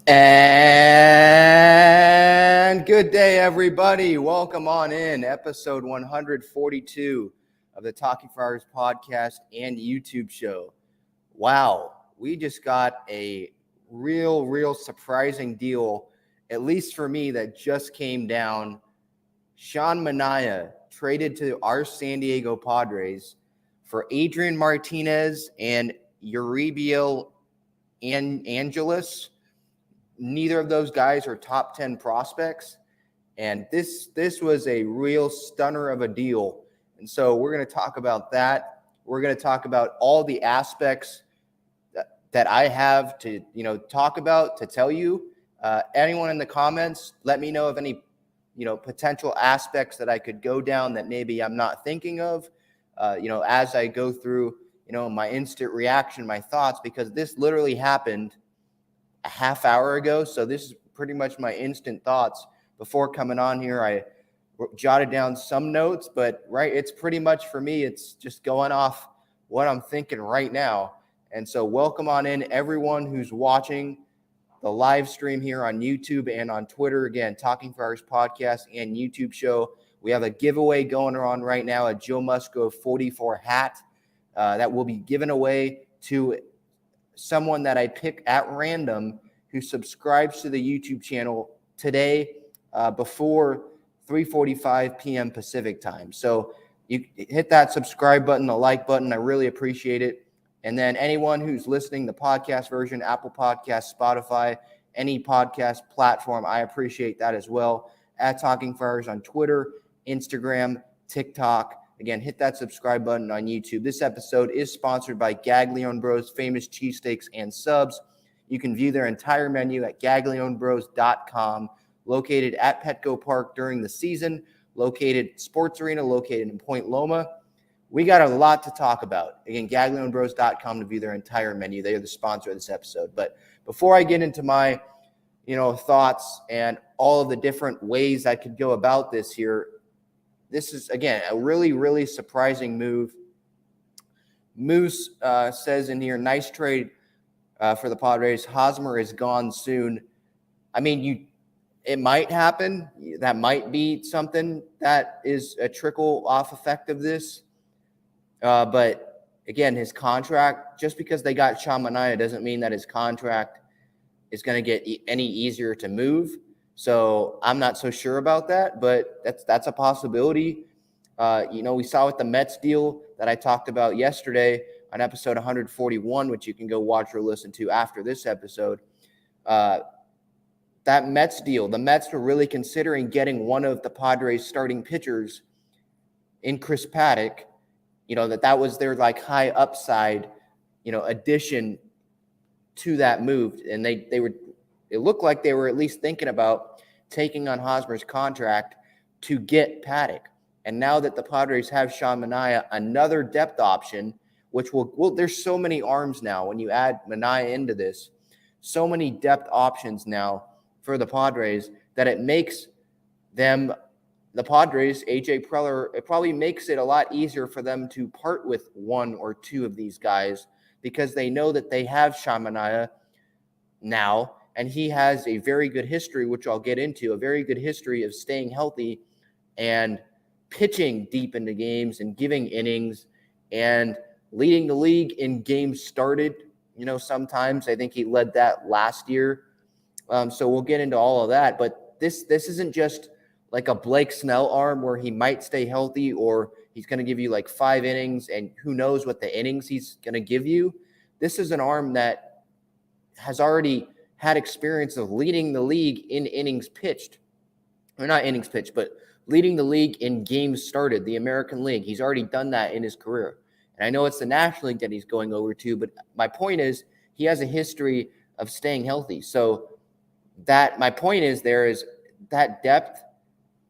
And good day, everybody. Welcome on in episode 142 of the Talking Friars podcast and YouTube show. Wow, we just got a real surprising deal, at least for me, that just came down. Sean Manaea traded to our San Diego Padres for Adrian Martinez and Euribiel Angelis. Neither of those guys are top 10 prospects, and this was a real stunner of a deal. And so we're going to talk about that. We're going to talk about all the aspects that I have to talk about, to tell you. Anyone in the comments, let me know of any potential aspects that I could go down that maybe I'm not thinking of. As I go through my instant reaction, my thoughts, because this literally happened a half hour ago. So this is pretty much my instant thoughts before coming on here. I jotted down some notes, but it's pretty much, for me, it's just going off what I'm thinking right now. And so welcome on in, everyone who's watching the live stream here on YouTube and on Twitter. Again, Talking Friars podcast and YouTube show. We have a giveaway going on right now, a Joe Musgrove 44 hat that will be given away to someone that I pick at random who subscribes to the YouTube channel today before 3:45 p.m. Pacific time. So you hit that subscribe button, the like button. I really appreciate it. And then anyone who's listening, the podcast version, Apple Podcasts, Spotify, any podcast platform, I appreciate that as well. At Talking Friars on Twitter, Instagram, TikTok. Again, hit that subscribe button on YouTube. This episode is sponsored by GAGLIONE Bros, famous cheesesteaks and subs. You can view their entire menu at gaglionebros.com, located at Petco Park during the season, sports arena located in Point Loma. We got a lot to talk about. Again, gaglionebros.com to view their entire menu. They are the sponsor of this episode. But before I get into my, thoughts and all of the different ways I could go about this here, this is, again, a really surprising move. Moose says in here, nice trade for the Padres. Hosmer is gone soon. I mean, it might happen. That might be something that is a trickle-off effect of this. But, again, his contract, just because they got Sean Manaea doesn't mean that his contract is going to get any easier to move. So I'm not so sure about that, but that's a possibility. We saw with the Mets deal that I talked about yesterday on episode 141, which you can go watch or listen to after this episode. That Mets deal, the Mets were really considering getting one of the Padres starting pitchers in Chris Paddock, that was their high upside, addition to that move. And it looked like they were at least thinking about taking on Hosmer's contract to get Paddock. And now that the Padres have Sean Manaea, another depth option, which will there's so many arms now when you add Manaea into this, so many depth options now for the Padres that it makes them, the Padres, AJ Preller, it probably makes it a lot easier for them to part with one or two of these guys because they know that they have Sean Manaea now. And he has a very good history, which I'll get into, a very good history of staying healthy and pitching deep into games and giving innings and leading the league in games started. Sometimes I think he led that last year. So we'll get into all of that. But this isn't just like a Blake Snell arm where he might stay healthy or he's going to give you 5 innings and who knows what the innings he's going to give you. This is an arm that has already had experience of leading the league in innings pitched. Or not innings pitched, but leading the league in games started, the American League. He's already done that in his career. And I know it's the National League that he's going over to, but my point is he has a history of staying healthy. So my point is that depth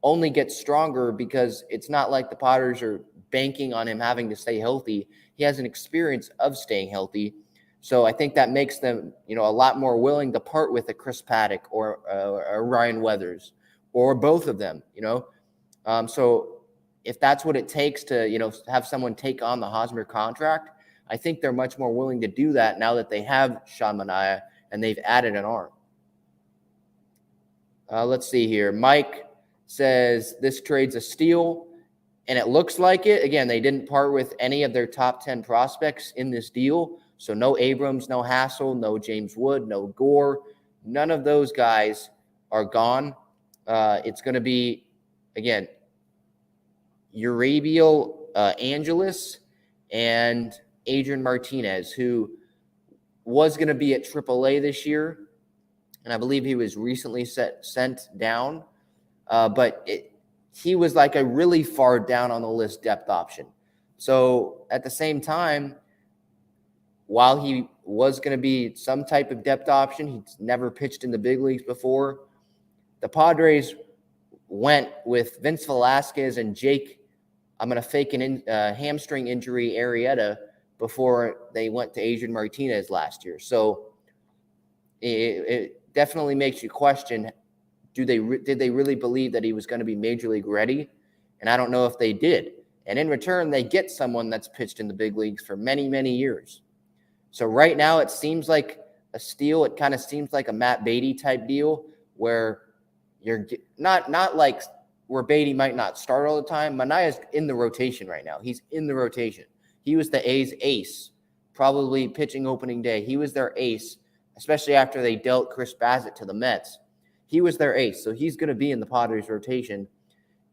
only gets stronger because it's not like the Padres are banking on him having to stay healthy. He has an experience of staying healthy. So I think that makes them, a lot more willing to part with a Chris Paddock or Ryan Weathers or both of them, So if that's what it takes to, have someone take on the Hosmer contract, I think they're much more willing to do that now that they have Sean Manaea and they've added an arm. Let's see here. Mike says this trade's a steal, and it looks like it. Again, they didn't part with any of their top 10 prospects in this deal. So no Abrams, no Hassel, no James Wood, no Gore. None of those guys are gone. It's going to be, again, Urabiel Angeles and Adrian Martinez, who was going to be at AAA this year. And I believe he was recently sent down. But he was like a really far down on the list depth option. So at the same time, while he was going to be some type of depth option, he's never pitched in the big leagues before. The Padres went with Vince Velasquez and Jake, I'm going to fake a hamstring injury, Arrieta, before they went to Adrian Martinez last year. So it definitely makes you question, did they really believe that he was going to be major league ready? And I don't know if they did. And in return, they get someone that's pitched in the big leagues for many, many years. So right now it seems like a steal. It kind of seems like a Matt Beatty type deal where you're not like where Beatty might not start all the time. Manaea's in the rotation right now. He's in the rotation. He was the A's ace, probably pitching opening day. He was their ace, especially after they dealt Chris Bassett to the Mets. He was their ace, so he's going to be in the Padres rotation.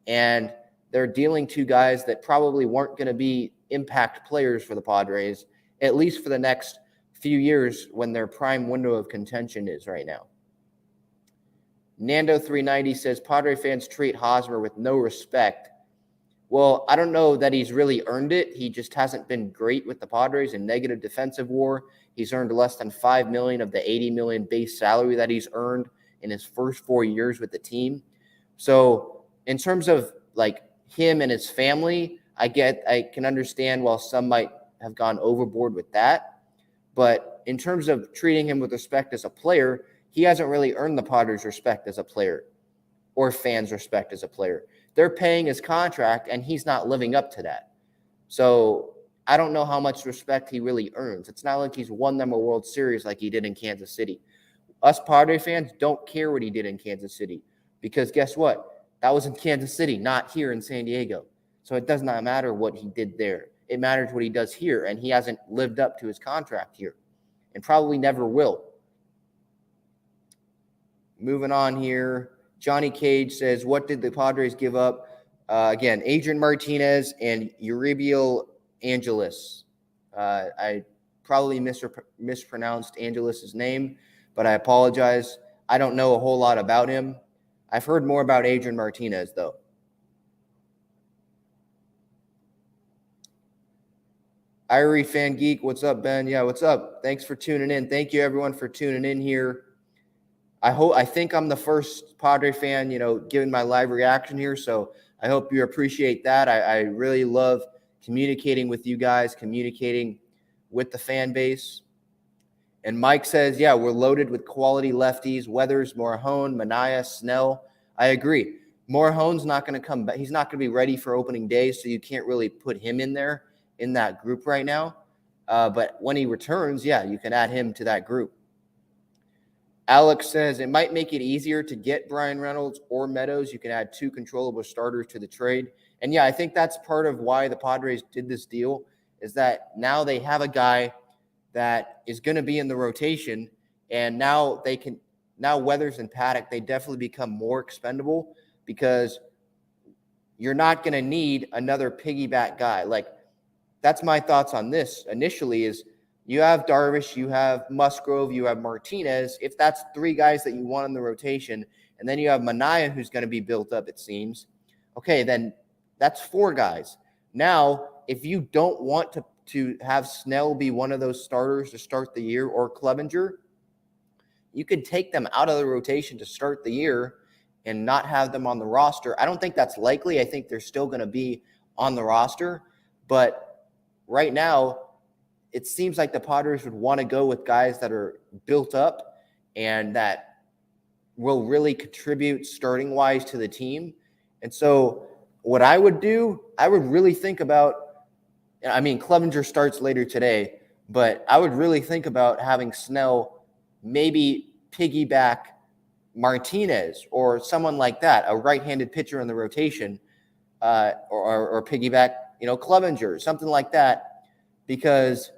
And they're dealing two guys that probably weren't going to be impact players for the Padres, at least for the next few years when their prime window of contention is right now. Nando390 says, Padre fans treat Hosmer with no respect. Well, I don't know that he's really earned it. He just hasn't been great with the Padres in negative defensive WAR. He's earned less than $5 million of the $80 million base salary that he's earned in his first 4 years with the team. So in terms of like him and his family, I can understand while some might have gone overboard with that. But in terms of treating him with respect as a player, he hasn't really earned the Padres' respect as a player or fans' respect as a player. They're paying his contract, and he's not living up to that. So I don't know how much respect he really earns. It's not like he's won them a World Series like he did in Kansas City. Us Padre fans don't care what he did in Kansas City because guess what? That was in Kansas City, not here in San Diego. So it does not matter what he did there. It matters what he does here, and he hasn't lived up to his contract here and probably never will. Moving on here, Johnny Cage says, what did the Padres give up? Again, Adrian Martinez and Urabiel Angeles. I probably mispronounced Angeles' name, but I apologize. I don't know a whole lot about him. I've heard more about Adrian Martinez, though. Irie Fan Geek, what's up, Ben? Yeah, what's up? Thanks for tuning in. Thank you, everyone, for tuning in here. I think I'm the first Padre fan, giving my live reaction here, so I hope you appreciate that. I really love communicating with you guys, communicating with the fan base. And Mike says, yeah, we're loaded with quality lefties, Weathers, Morahone, Manaea, Snell. I agree. Morahone's not going to come back. He's not going to be ready for opening day, so you can't really put him in there in that group right now. But when he returns, yeah, you can add him to that group. Alex says it might make it easier to get Brian Reynolds or Meadows. You can add 2 controllable starters to the trade. And, yeah, I think that's part of why the Padres did this deal is that now they have a guy that is going to be in the rotation, and now Weathers and Paddock, they definitely become more expendable because you're not going to need another piggyback guy. Like, that's my thoughts on this initially is you have Darvish, you have Musgrove, you have Martinez. If that's 3 guys that you want in the rotation, and then you have Manaea who's going to be built up, it seems. Okay, then that's 4 guys. Now, if you don't want to have Snell be one of those starters to start the year or Clevenger, you could take them out of the rotation to start the year and not have them on the roster. I don't think that's likely. I think they're still going to be on the roster. But right now, it seems like the Padres would want to go with guys that are built up and that will really contribute starting-wise to the team. And so what I would do, I would really think about Clevenger starts later today, but I would really think about having Snell maybe piggyback Martinez or someone like that, a right-handed pitcher in the rotation, or piggyback, Clevenger, something like that, because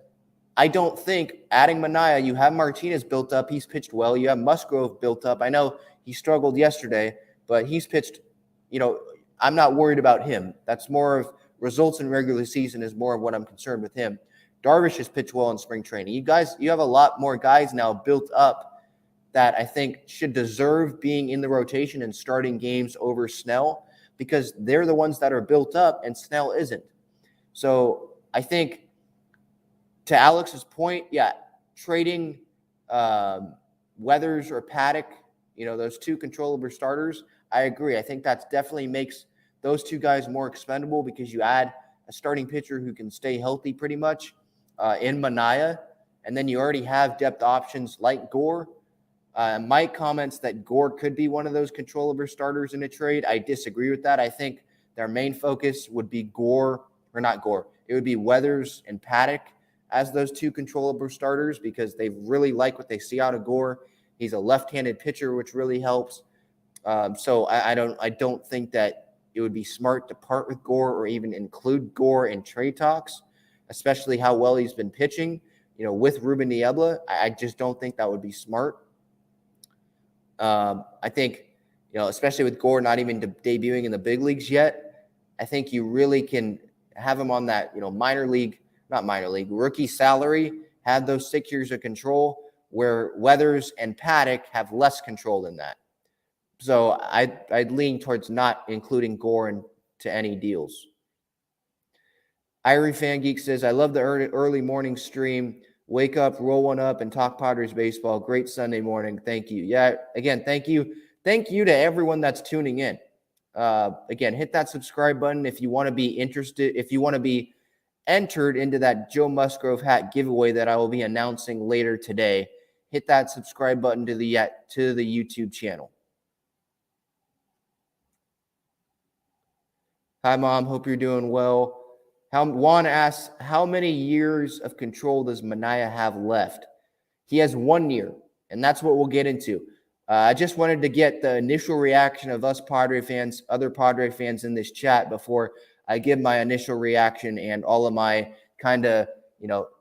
I don't think adding Manaea, you have Martinez built up. He's pitched well. You have Musgrove built up. I know he struggled yesterday, but he's pitched, I'm not worried about him. That's more of results in regular season is more of what I'm concerned with him. Darvish has pitched well in spring training. You have a lot more guys now built up that I think should deserve being in the rotation and starting games over Snell, because they're the ones that are built up and Snell isn't. So I think, to Alex's point, trading Weathers or Paddock, those two controllable starters, I agree. I think that definitely makes those two guys more expendable, because you add a starting pitcher who can stay healthy pretty much in Manaea, and then you already have depth options like Gore. Mike comments that Gore could be one of those controllable starters in a trade. I disagree with that. I think their main focus would be it would be Weathers and Paddock as those two controllable starters, because they really like what they see out of Gore. He's a left-handed pitcher, which really helps. So I don't think that it would be smart to part with Gore or even include Gore in trade talks, especially how well he's been pitching, with Ruben Niebla. I just don't think that would be smart. I think, especially with Gore not even debuting in the big leagues yet, I think you really can have him on that, rookie salary, have those 6 years of control, where Weathers and Paddock have less control than that. So I'd lean towards not including Gore into any deals. Irie Fan Geek says, I love the early morning stream. Wake up, roll one up, and talk Padres baseball. Great Sunday morning. Thank you. Yeah, again, thank you. Thank you to everyone that's tuning in. Again, hit that subscribe button if you want to be interested, if you want to be entered into that Joe Musgrove hat giveaway that I will be announcing later today. Hit that subscribe button to the YouTube channel. Hi, Mom. Hope you're doing well. Juan asks, how many years of control does Manaea have left? He has 1 year, and that's what we'll get into. I just wanted to get the initial reaction of us Padre fans, other Padre fans in this chat, before I give my initial reaction and all of my kind of,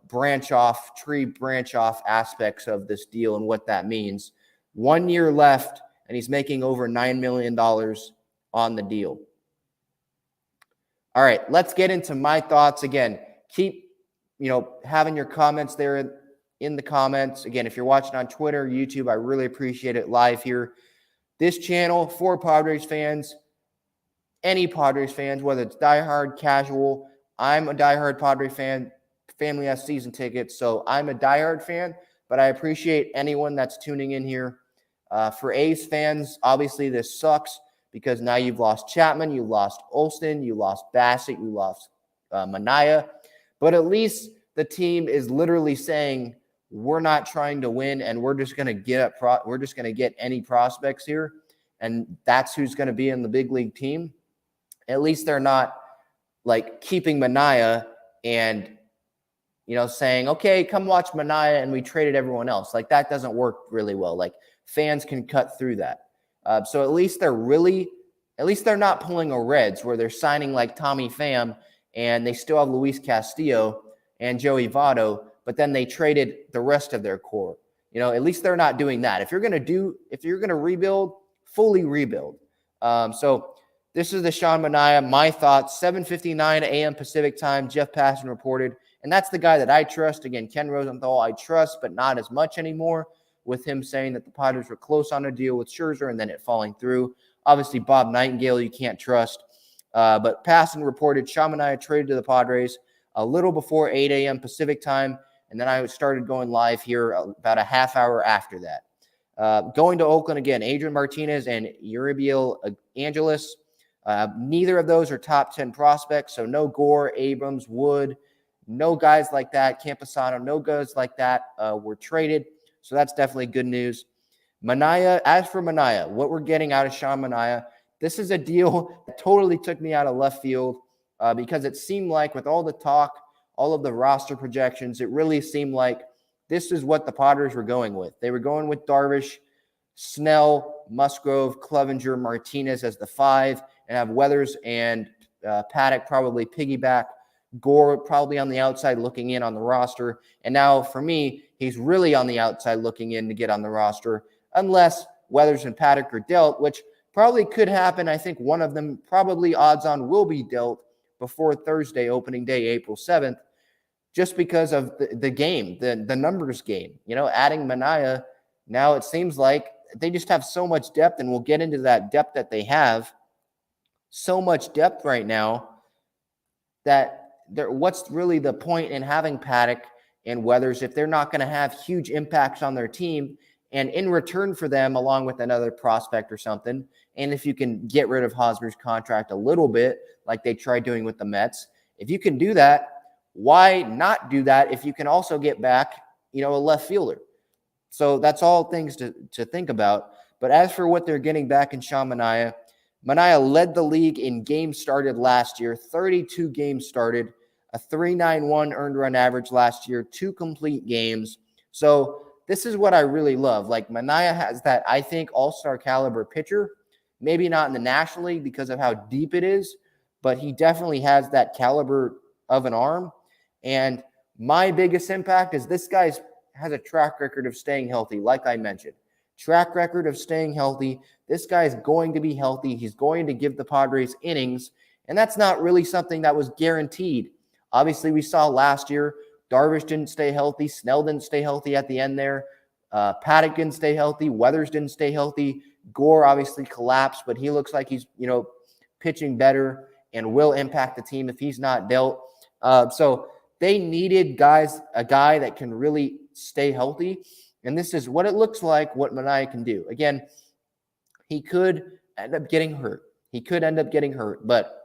branch off aspects of this deal and what that means. 1 year left, and he's making over $9 million on the deal. All right, let's get into my thoughts. Again, keep, having your comments there in the comments. Again, if you're watching on Twitter, YouTube, I really appreciate it live here. This channel for Padres fans, any Padres fans, whether it's diehard, casual. I'm a diehard Padre fan. Family has season tickets, so I'm a diehard fan, but I appreciate anyone that's tuning in here. For A's fans, obviously this sucks, because now you've lost Chapman, you lost Olsen, you lost Bassett, you lost Manaea. But at least the team is literally saying, we're not trying to win, and we're just going to get any prospects here, and that's who's going to be in the big league team. At least they're not like keeping Manaea and saying, okay, come watch Manaea, and we traded everyone else. Like, that doesn't work really well. Like, fans can cut through that. So at least they're not pulling a Reds where they're signing like Tommy Pham, and they still have Luis Castillo and Joey Votto, but then they traded the rest of their core. At least they're not doing that. If you're going to rebuild, fully rebuild. So this is the Sean Manaea, my thoughts, 7:59 a.m. Pacific time, Jeff Passan reported. And that's the guy that I trust. Again, Ken Rosenthal, I trust, but not as much anymore, with him saying that the Padres were close on a deal with Scherzer and then it falling through. Obviously, Bob Nightingale, you can't trust. But Passan reported Sean Manaea traded to the Padres a little before 8 a.m. Pacific time, and then I started going live here about a half hour after that. Going to Oakland again, Adrian Martinez and Uribiel Angeles. Neither of those are top 10 prospects, so no Gore, Abrams, Wood, no guys like that. Campusano, no guys like that were traded. So that's definitely good news. Manaea, as for Manaea, what we're getting out of Sean Manaea, this is a deal that totally took me out of left field because it seemed like with all the talk, all of the roster projections, it really seemed like this is what the Padres were going with. They were going with Darvish, Snell, Musgrove, Clevenger, Martinez as the 5, and have Weathers and Paddock probably piggyback. Gore probably on the outside looking in on the roster. And now for me, he's really on the outside looking in to get on the roster, unless Weathers and Paddock are dealt, which probably could happen. I think one of them probably odds on will be dealt before Thursday, opening day, April 7th, just because of the game, the numbers game. Adding Manaea, now it seems like they just have so much depth, and we'll get into that depth that they have. So much depth right now that what's really the point in having Paddock and Weathers if they're not going to have huge impacts on their team? And in return for them, along with another prospect or something, and if you can get rid of Hosmer's contract a little bit, like they tried doing with the Mets, if you can do that, why not do that if you can also get back, a left fielder? So that's all things to think about. But as for what they're getting back in Sean Manaea, Manaea led the league in games started last year, 32 games started, a 3.91 earned run average last year, 2 complete games. So this is what I really love. Like, Manaea has that, I think, all-star caliber pitcher. Maybe not in the National League because of how deep it is, but he definitely has that caliber of an arm. And my biggest impact is this guy has a track record of staying healthy, like I mentioned. Track record of staying healthy. This guy is going to be healthy. He's going to give the Padres innings, and that's not really something that was guaranteed. Obviously, we saw last year, Darvish didn't stay healthy. Snell didn't stay healthy at the end there. Paddock didn't stay healthy. Weathers didn't stay healthy. Gore obviously collapsed, but he looks like he's, pitching better and will impact the team if he's not dealt. So they needed a guy that can really stay healthy. And this is what it looks like, what Manaea can do. Again, he could end up getting hurt. But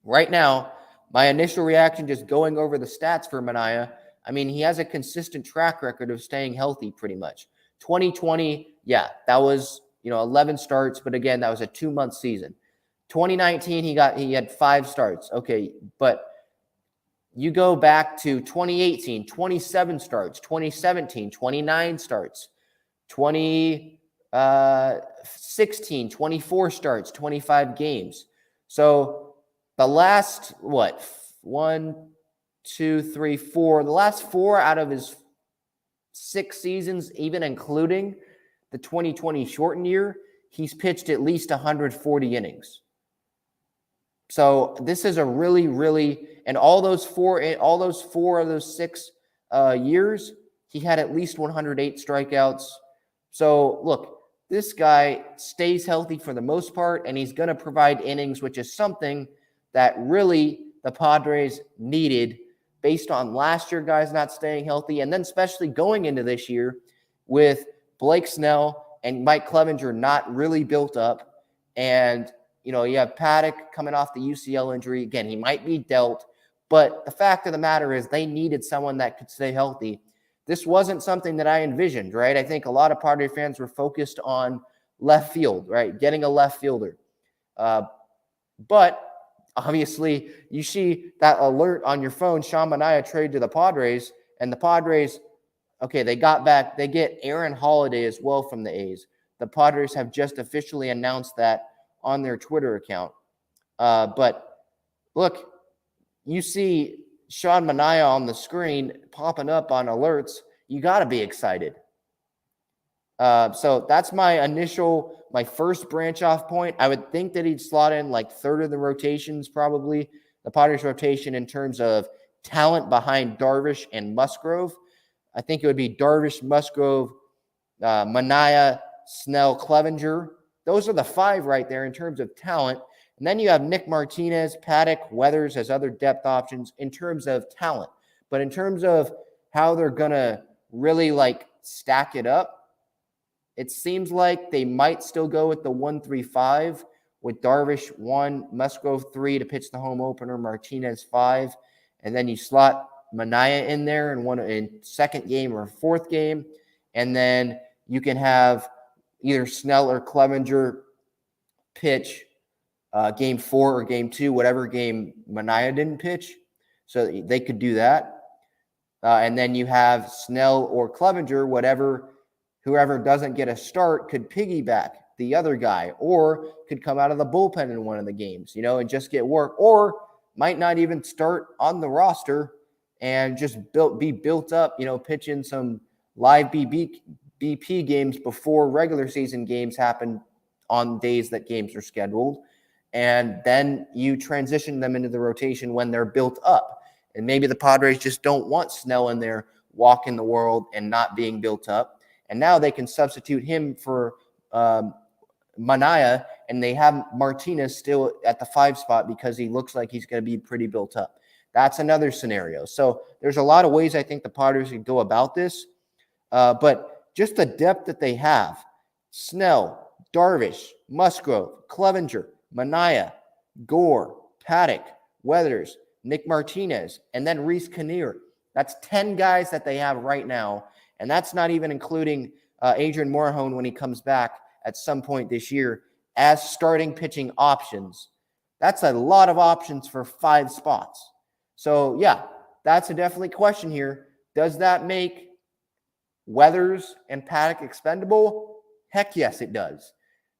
right now, my initial reaction, just going over the stats for Manaea, he has a consistent track record of staying healthy pretty much. 2020, that was, 11 starts. But again, that was a 2-month season. 2019, he had 5 starts. Okay, but you go back to 2018, 27 starts, 2017, 29 starts, 2016, 24 starts, 25 games. So the last, the last 4 out of his 6 seasons, even including the 2020 shortened year, he's pitched at least 140 innings. So this is a really, really, and all those four of those 6 years, he had at least 108 strikeouts. So look, this guy stays healthy for the most part, and he's going to provide innings, which is something that really the Padres needed based on last year guys not staying healthy, and then especially going into this year with Blake Snell and Mike Clevenger not really built up, and you have Paddock coming off the UCL injury. Again, he might be dealt, but the fact of the matter is they needed someone that could stay healthy. This wasn't something that I envisioned, right? I think a lot of Padre fans were focused on left field, right? Getting a left fielder. But obviously, you see that alert on your phone, Sean Manaea trade to the Padres, and the Padres, okay, they get Aaron Holiday as well from the A's. The Padres have just officially announced that on their Twitter account. But look, you see Sean Manaea on the screen popping up on alerts. You got to be excited. So that's my first branch off point. I would think that he'd slot in like third of the rotations, probably the Padres rotation in terms of talent behind Darvish and Musgrove. I think it would be Darvish, Musgrove, Manaea, Snell, Clevenger. Those are the 5 right there in terms of talent. And then you have Nick Martinez, Paddock, Weathers as other depth options in terms of talent. But in terms of how they're going to really stack it up, it seems like they might still go with the 1-3-5 with Darvish 1, Musgrove 3 to pitch the home opener, Martinez 5. And then you slot Manaea in there in second game or fourth game. And then you can have either Snell or Clevenger pitch game 4 or game 2, whatever game Manaea didn't pitch. So they could do that. And then you have Snell or Clevenger, whoever doesn't get a start could piggyback the other guy, or could come out of the bullpen in one of the games, and just get work, or might not even start on the roster and just be built up, pitching some live BP games before regular season games happen on days that games are scheduled. And then you transition them into the rotation when they're built up. And maybe the Padres just don't want Snell in there walking the world and not being built up. And now they can substitute him for Manaea, and they have Martinez still at the 5 spot because he looks like he's going to be pretty built up. That's another scenario. So there's a lot of ways I think the Padres could go about this. But just the depth that they have, Snell, Darvish, Musgrove, Clevinger, Manaea, Gore, Paddock, Weathers, Nick Martinez, and then Reese Kinnear. That's 10 guys that they have right now, and that's not even including Adrian Morejon when he comes back at some point this year as starting pitching options. That's a lot of options for 5 spots. So, yeah, that's a definitely question here. Does that make Weathers and Paddock expendable? Heck yes, it does.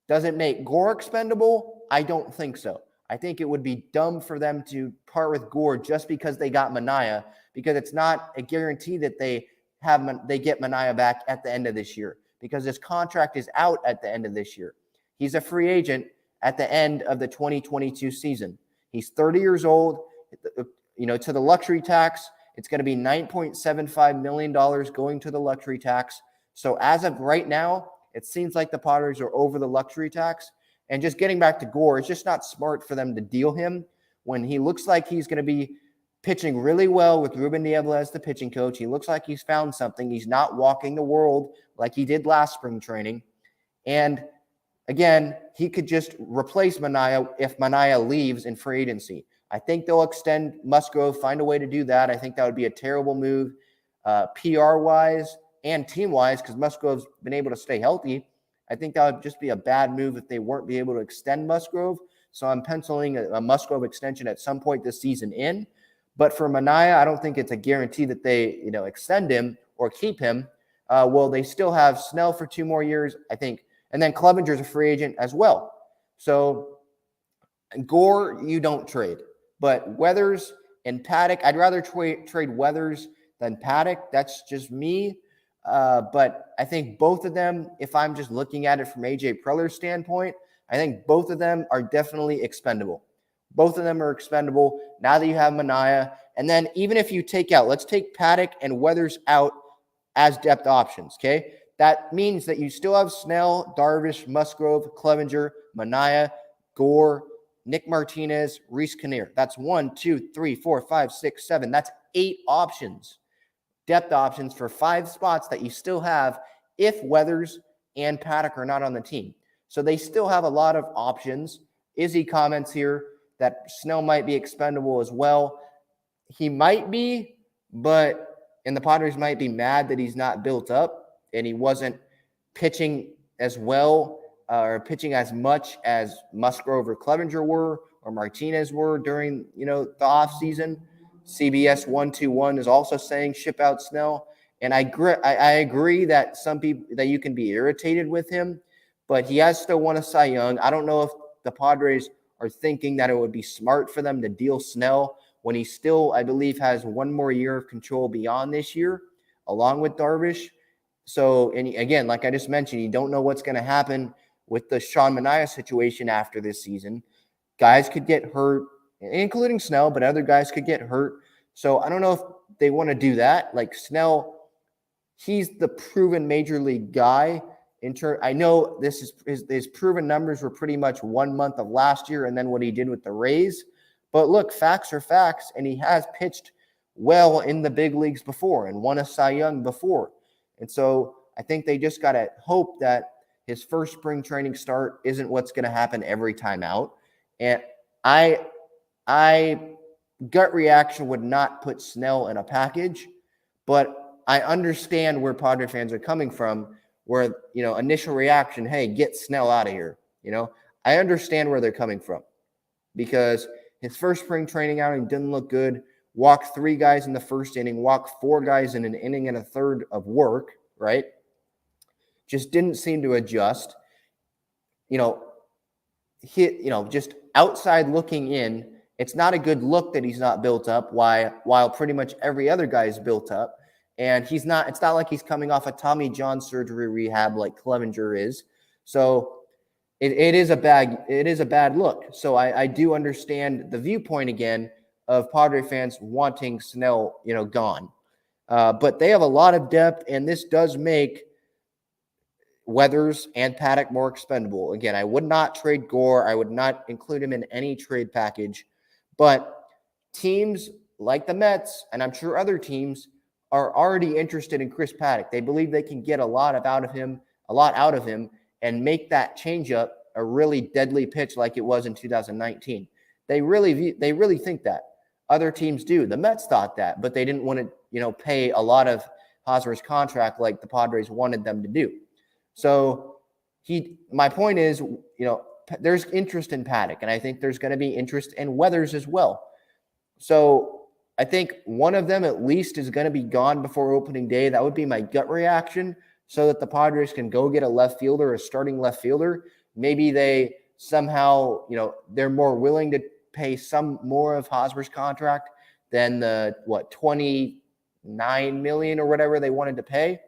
Does it make Gore expendable? I don't think so. I think it would be dumb for them to part with Gore just because they got Manaea, because it's not a guarantee that they get Manaea back at the end of this year, because his contract is out at the end of this year. He's a free agent at the end of the 2022 season. He's 30 years old. To the luxury tax, it's going to be $9.75 million going to the luxury tax. So as of right now, it seems like the Padres are over the luxury tax. And just getting back to Gore, it's just not smart for them to deal him when he looks like he's going to be pitching really well with Ruben Niebla as the pitching coach. He looks like he's found something. He's not walking the world like he did last spring training. And again, he could just replace Manaea if Manaea leaves in free agency. I think they'll extend Musgrove, find a way to do that. I think that would be a terrible move PR-wise and team-wise, because Musgrove's been able to stay healthy. I think that would just be a bad move if they weren't be able to extend Musgrove. So I'm penciling a Musgrove extension at some point this season in. But for Manaea, I don't think it's a guarantee that they, extend him or keep him. They still have Snell for 2 more years, I think. And then Clevenger's a free agent as well. So Gore, you don't trade. But Weathers and Paddock, I'd rather trade Weathers than Paddock. That's just me. But I think both of them, if I'm just looking at it from AJ Preller's standpoint, I think both of them are definitely expendable. Both of them are expendable now that you have Manaea. And then even if you let's take Paddock and Weathers out as depth options, okay? That means that you still have Snell, Darvish, Musgrove, Clevinger, Manaea, Gore, Nick Martinez, Reese Kinnear. That's 1, 2, 3, 4, 5, 6, 7. That's 8 options. Depth options for 5 spots that you still have if Weathers and Paddock are not on the team. So they still have a lot of options. Izzy comments here that Snell might be expendable as well. He might be, and the Padres might be mad that he's not built up and he wasn't pitching as well or pitching as much as Musgrove or Clevinger were or Martinez were during, the offseason. CBS 121 is also saying ship out Snell. And I agree that some people that you can be irritated with him, but he has still won a Cy Young. I don't know if the Padres are thinking that it would be smart for them to deal Snell when he still, I believe, has 1 more year of control beyond this year, along with Darvish. So, and again, like I just mentioned, you don't know what's going to happen with the Sean Manaea situation after this season. Guys could get hurt, including Snell, but other guys could get hurt. So I don't know if they want to do that. Like Snell, he's the proven major league guy. I know his proven numbers were pretty much 1 month of last year and then what he did with the Rays. But look, facts are facts, and he has pitched well in the big leagues before and won a Cy Young before. And so I think they just got to hope that his first spring training start isn't what's going to happen every time out. And I gut reaction would not put Snell in a package, but I understand where Padre fans are coming from, where, initial reaction, hey, get Snell out of here. I understand where they're coming from because his first spring training outing didn't look good. Walked 3 guys in the first inning, walked 4 guys in an inning and a third of work, right? just didn't seem to adjust. Just outside looking in, it's not a good look that he's not built up while pretty much every other guy is built up. And it's not like he's coming off a Tommy John surgery rehab like Clevenger is. So it is a bad look. So I do understand the viewpoint again of Padre fans wanting Snell, gone. But they have a lot of depth, and this does make Weathers and Paddock more expendable. Again, I would not trade Gore. I would not include him in any trade package. But teams like the Mets, and I'm sure other teams, are already interested in Chris Paddock. They believe they can get a lot out of him, and make that changeup a really deadly pitch like it was in 2019. They really think that. Other teams do. The Mets thought that, but they didn't want to, pay a lot of Hosmer's contract like the Padres wanted them to do. So my point is, there's interest in Paddock, and I think there's going to be interest in Weathers as well. So I think one of them at least is going to be gone before opening day. That would be my gut reaction, so that the Padres can go get a starting left fielder. Maybe they somehow, they're more willing to pay some more of Hosmer's contract than the $29 million or whatever they wanted to pay.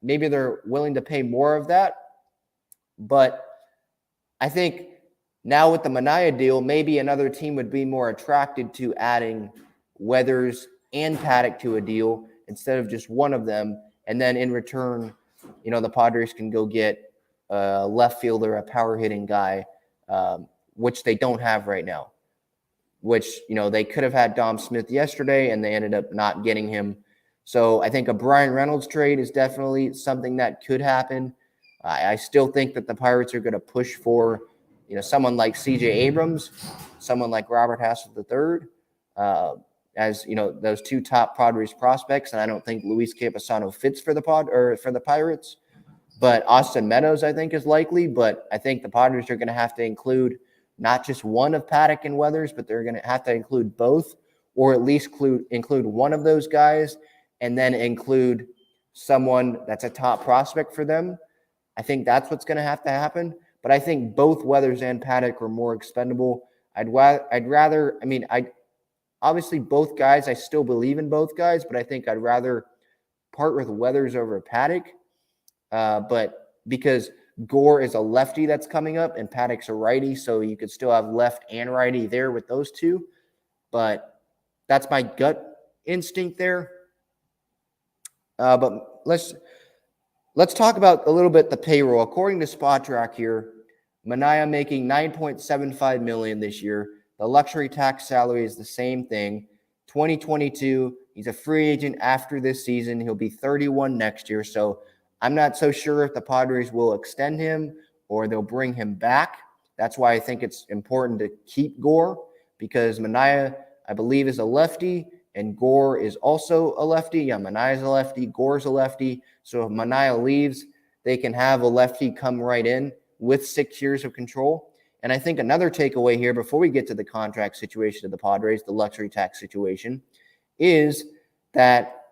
Maybe they're willing to pay more of that. But I think now with the Manaea deal, maybe another team would be more attracted to adding Weathers and Paddock to a deal instead of just one of them. And then in return, the Padres can go get a left fielder, a power hitting guy, which they don't have right now, which, they could have had Dom Smith yesterday and they ended up not getting him. So I think a Brian Reynolds trade is definitely something that could happen. I still think that the Pirates are going to push for, someone like C.J. Abrams, someone like Robert Hassel III, as those two top Padres prospects. And I don't think Luis Campusano fits for the Pirates. But Austin Meadows, I think, is likely. But I think the Padres are going to have to include not just one of Paddock and Weathers, but they're going to have to include both, or at least include one of those guys, and then include someone that's a top prospect for them. I think that's what's going to have to happen. But I think both Weathers and Paddock are more expendable. Obviously both guys, I still believe in both guys, but I think I'd rather part with Weathers over Paddock. But because Gore is a lefty that's coming up and Paddock's a righty, so you could still have left and righty there with those two. But that's my gut instinct there. But let's talk about a little bit the payroll. According to SpotTrack here, Manaea making $9.75 million this year. The luxury tax salary is the same thing. 2022, he's a free agent after this season. He'll be 31 next year. So I'm not so sure if the Padres will extend him or they'll bring him back. That's why I think it's important to keep Gore, because Manaea, I believe, is a lefty. And Gore is also a lefty. Yeah, Manaea's a lefty. Gore's a lefty. So if Manaea leaves, they can have a lefty come right in with 6 years of control. And I think another takeaway here before we get to the contract situation of the Padres, the luxury tax situation, is that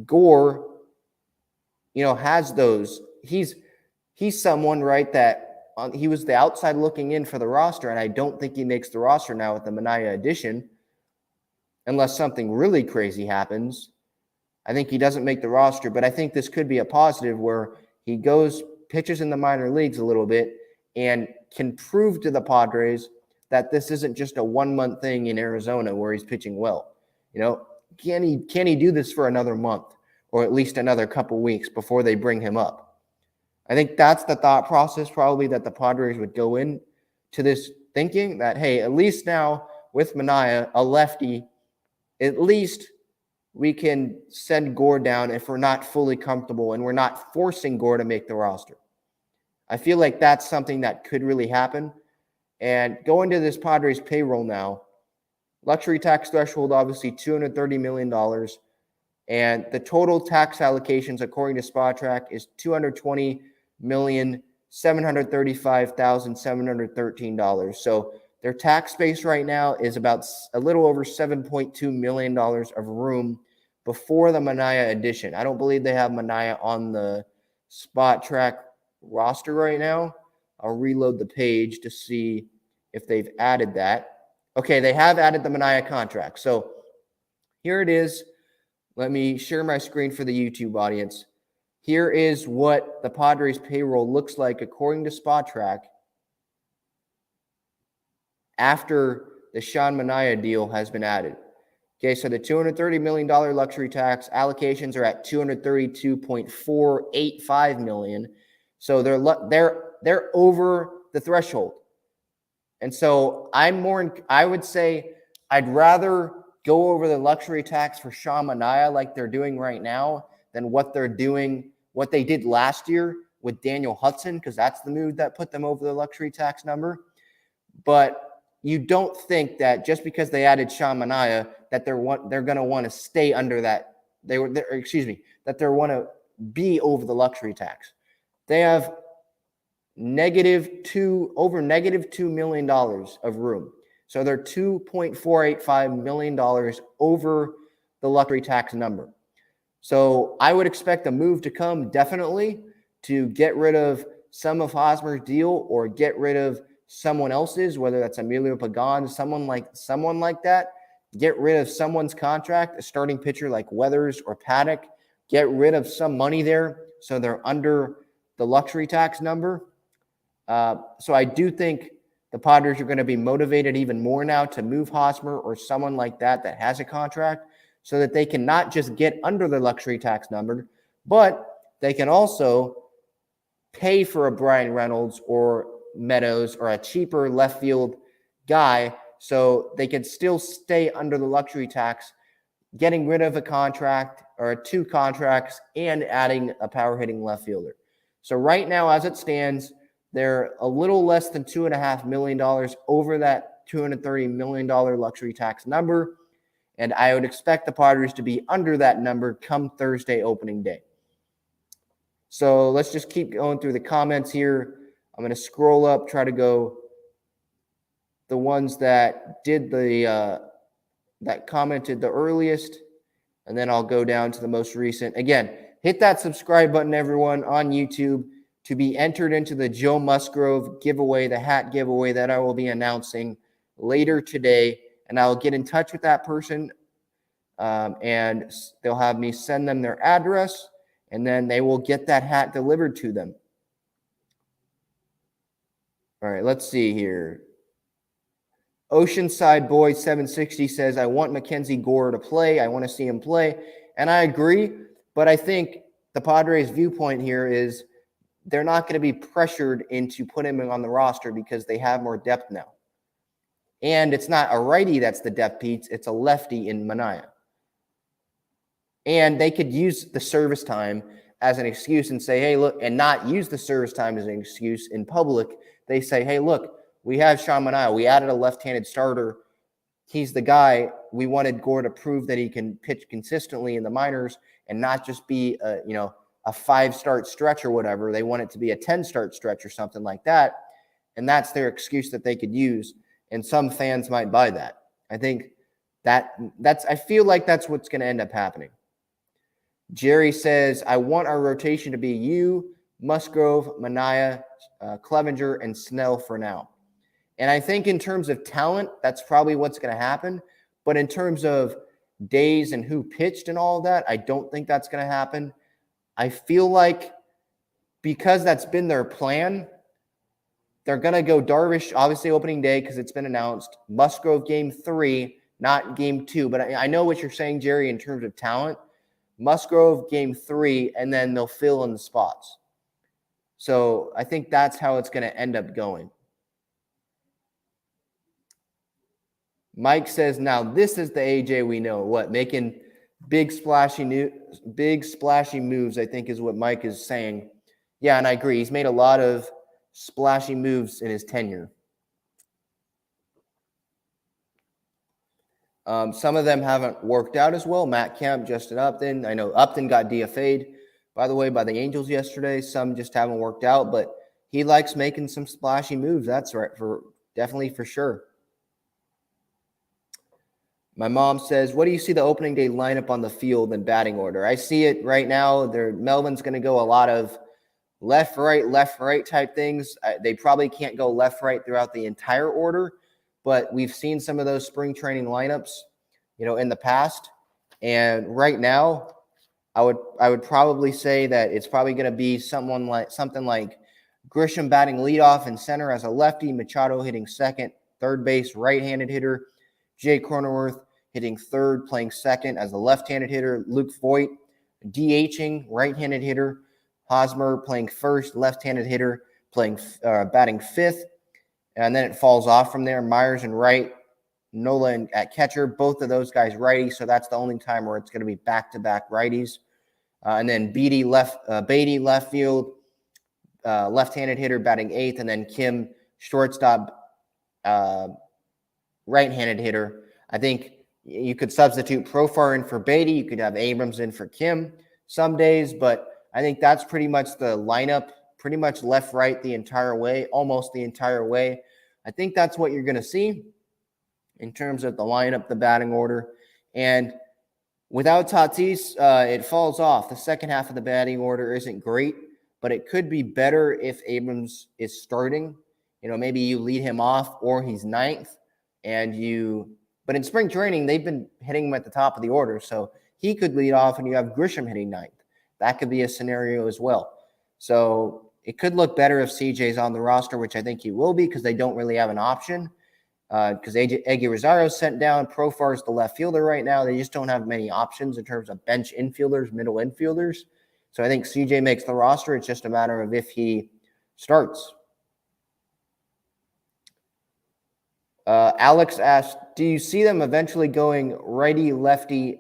Gore, has those. He's someone, right, that he was the outside looking in for the roster, and I don't think he makes the roster now with the Manaea addition. Unless something really crazy happens, I think he doesn't make the roster. But I think this could be a positive where he pitches in the minor leagues a little bit and can prove to the Padres that this isn't just a 1 month thing in Arizona where he's pitching well. Can he do this for another month or at least another couple weeks before they bring him up? I think that's the thought process probably that the Padres would go in to this thinking that, hey, at least now with Manaea, a lefty, at least we can send Gore down if we're not fully comfortable and we're not forcing Gore to make the roster. I feel like that's something that could really happen. And going to this Padres payroll now, luxury tax threshold, obviously $230 million. And the total tax allocations, according to SpotTrack, is $220,735,713. So their tax base right now is about a little over $7.2 million of room before the Manaea addition. I don't believe they have Manaea on the Spot Track roster right now. I'll reload the page to see if they've added that. Okay, they have added the Manaea contract. So here it is. Let me share my screen for the YouTube audience. Here is what the Padres payroll looks like according to Spot Track after the Sean Manaea deal has been added. Okay, so the $230 million luxury tax allocations are at $232.485 million. So they're over the threshold. And so I would say I'd rather go over the luxury tax for Sean Manaea like they're doing right now than what they did last year with Daniel Hudson, because that's the move that put them over the luxury tax number. But you don't think that just because they added Sean Manaea that they're going to want to stay under that. That they want to be over the luxury tax. They have over -$2 million of room. So they're $2.485 million over the luxury tax number. So I would expect a move to come definitely to get rid of some of Hosmer's deal or get rid of someone else's, whether that's Emilio Pagan, someone like that. Get rid of someone's contract, a starting pitcher like Weathers or Paddock. Get rid of some money there so they're under the luxury tax number. So I do think the Padres are going to be motivated even more now to move Hosmer or someone like that has a contract so that they can not just get under the luxury tax number, but they can also pay for a Brian Reynolds or Meadows or a cheaper left field guy so they can still stay under the luxury tax, getting rid of a contract or two contracts and adding a power hitting left fielder. So right now, as it stands, they're a little less than $2.5 million over that $230 million luxury tax number. And I would expect the Padres to be under that number come Thursday opening day. So let's just keep going through the comments here. I'm going to scroll up, try to go the ones that did that commented the earliest, and then I'll go down to the most recent. Again, hit that subscribe button, everyone, on YouTube to be entered into the Joe Musgrove giveaway, the hat giveaway that I will be announcing later today. And I'll get in touch with that person, and they'll have me send them their address, and then they will get that hat delivered to them. All right, let's see here. Oceanside Boy 760 says, I want Mackenzie Gore to play. I want to see him play. And I agree, but I think the Padres' viewpoint here is they're not going to be pressured into putting him on the roster because they have more depth now. And it's not a righty that's the depth piece. It's a lefty in Manaea. And they could use the service time as an excuse and say, hey, look, and not use the service time as an excuse in public. They say, hey, look, we have Sean Manaea. We added a left-handed starter. He's the guy. We wanted Gore to prove that he can pitch consistently in the minors and not just be a 5-start stretch or whatever. They want it to be a 10-start stretch or something like that. And that's their excuse that they could use. And some fans might buy that. I think I feel like that's what's going to end up happening. Jerry says, I want our rotation to be you, Musgrove, Manaea, Clevenger, and Snell for now. And I think in terms of talent, that's probably what's going to happen. But in terms of days and who pitched and all of that, I don't think that's going to happen. I feel like because that's been their plan, they're going to go Darvish, obviously opening day because it's been announced. Musgrove game 3, not game 2. But I know what you're saying, Jerry, in terms of talent. Musgrove game 3, and then they'll fill in the spots. So I think that's how it's going to end up going. Mike says, now this is the AJ we know. What? Making big splashy moves, I think is what Mike is saying. Yeah, and I agree. He's made a lot of splashy moves in his tenure. Some of them haven't worked out as well. Matt Kemp, Justin Upton. I know Upton got DFA'd, by the way, by the Angels yesterday. Some just haven't worked out, but he likes making some splashy moves. That's right, definitely for sure. My mom says, what do you see the opening day lineup on the field and batting order? I see it right now. Melvin's going to go a lot of left, right type things. They probably can't go left, right throughout the entire order, but we've seen some of those spring training lineups, in the past. And right now, I would probably say that it's probably going to be something like Grisham batting leadoff and center as a lefty, Machado hitting second, third base, right-handed hitter, Jay Cronenworth hitting third, playing second as a left-handed hitter, Luke Voigt DHing, right-handed hitter, Hosmer playing first, left-handed hitter, batting fifth, and then it falls off from there. Myers and right, Nola at catcher, both of those guys righty, so that's the only time where it's going to be back-to-back righties. And then Beatty left field, left-handed hitter batting eighth, and then Kim shortstop, right-handed hitter. I think you could substitute Profar in for Beatty. You could have Abrams in for Kim some days, but I think that's pretty much the lineup, pretty much left, right the entire way, almost the entire way. I think that's what you're going to see in terms of the lineup, the batting order. And without Tatis, it falls off. The second half of the batting order isn't great, but it could be better if Abrams is starting. Maybe you lead him off or he's ninth but in spring training, they've been hitting him at the top of the order, so he could lead off and you have Grisham hitting ninth. That could be a scenario as well. So it could look better if CJ's on the roster, which I think he will be because they don't really have an option. Because Eggy Rosario's sent down. Profar's the left fielder right now. They just don't have many options in terms of bench infielders, middle infielders. So I think CJ makes the roster. It's just a matter of if he starts. Alex asked, do you see them eventually going righty-lefty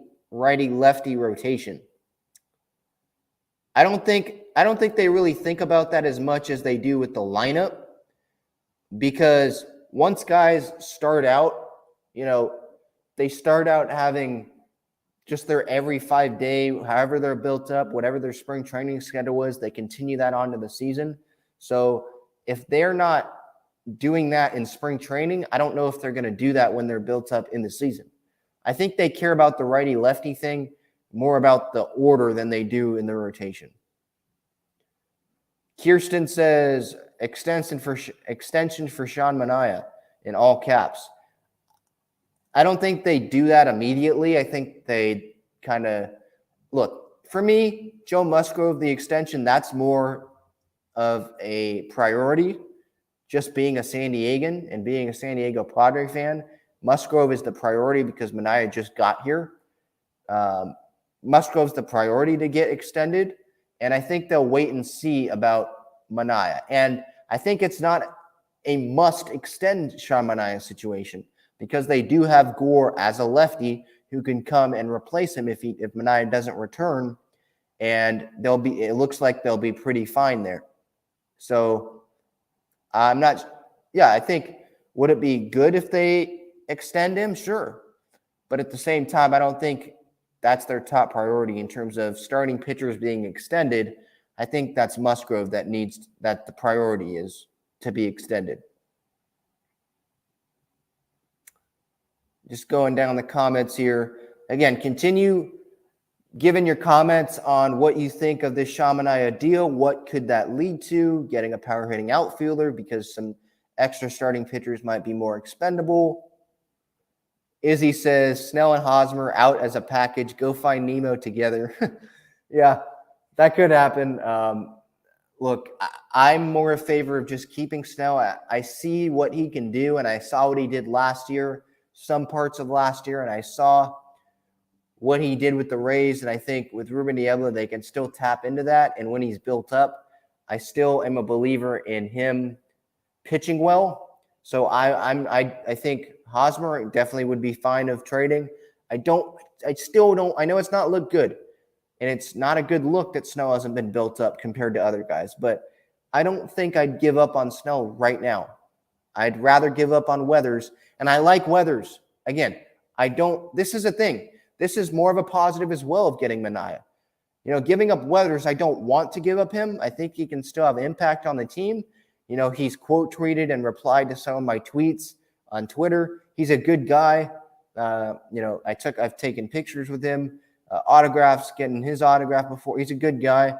rotation? I don't think they really think about that as much as they do with the lineup, because once guys start out, they start out having just their every 5 day, however they're built up, whatever their spring training schedule is, they continue that on to the season. So if they're not doing that in spring training, I don't know if they're going to do that when they're built up in the season. I think they care about the righty-lefty thing more about the order than they do in the rotation. Kirsten says extension for Sean Manaea in all caps. I don't think they do that immediately. I think they kind of look, for me, Joe Musgrove, the extension, that's more of a priority. Just being a San Diegan and being a San Diego Padre fan, Musgrove is the priority because Manaea just got here. Musgrove's the priority to get extended, and I think they'll wait and see about Manaea. And I think it's not a must extend Sean Manaea situation because they do have Gore as a lefty who can come and replace him if Manaea doesn't return, and it looks like they'll be pretty fine there. So I think, would it be good if they extend him? Sure. But at the same time, I don't think that's their top priority in terms of starting pitchers being extended. I think that's Musgrove that the priority is to be extended. Just going down the comments here. Again, continue giving your comments on what you think of this Sean Manaea deal. What could that lead to? Getting a power hitting outfielder because some extra starting pitchers might be more expendable. Izzy says, Snell and Hosmer out as a package. Go find Nemo together. Yeah, that could happen. Look, I'm more in favor of just keeping Snell. I see what he can do, and I saw what he did last year, some parts of last year, and I saw what he did with the Rays, and I think with Ruben Niebla, they can still tap into that. And when he's built up, I still am a believer in him pitching well. So I think Hosmer definitely would be fine of trading. I know it's not looked good, and it's not a good look that Snell hasn't been built up compared to other guys, but I don't think I'd give up on Snell right now. I'd rather give up on Weathers, and I like Weathers. Again, this is a thing. This is more of a positive as well of getting Manaea. Giving up Weathers, I don't want to give up him. I think he can still have impact on the team. He's quote tweeted and replied to some of my tweets on Twitter. He's a good guy. I've taken pictures with him, autographs, getting his autograph before. He's a good guy,